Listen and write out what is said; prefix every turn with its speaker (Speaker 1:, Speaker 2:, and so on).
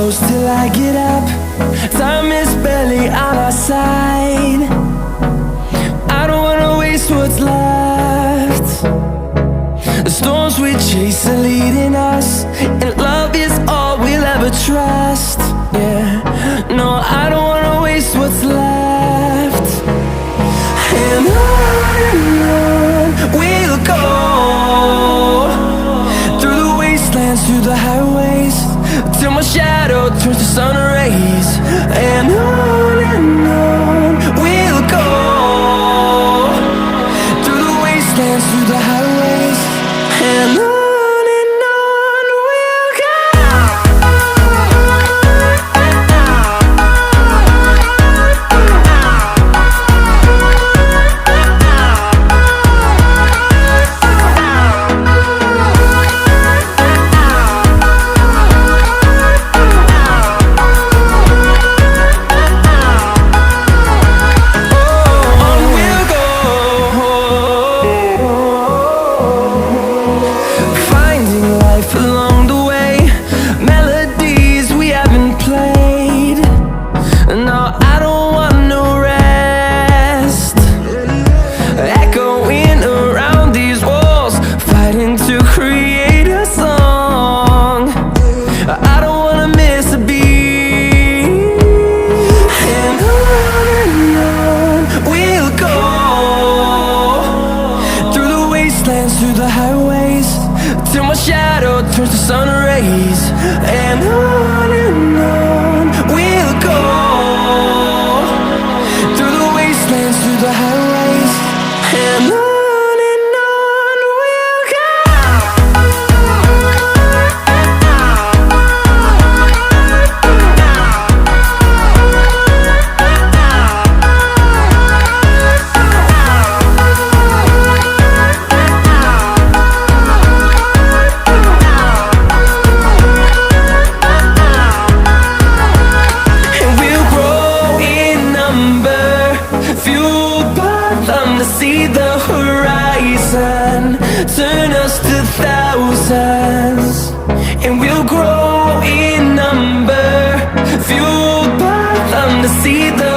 Speaker 1: close till I get up. Time is barely on our side. I don't wanna waste what's left. The storms we chase are leading us, and love is all we'll ever trust. Yeah, no, I don't wanna waste what's left. And on we'll go, through the wastelands, through the highways, till my shadow turns to sun rays. And on we'll go, through the wastelands, through the highways, and on we'll go. Through the highways, till my shadow turns to sun rays. And on we'll go, through the wastelands, through the highways, and on we'll go. See the horizon, turn us to thousands, and we'll grow in number, fueled by them to see the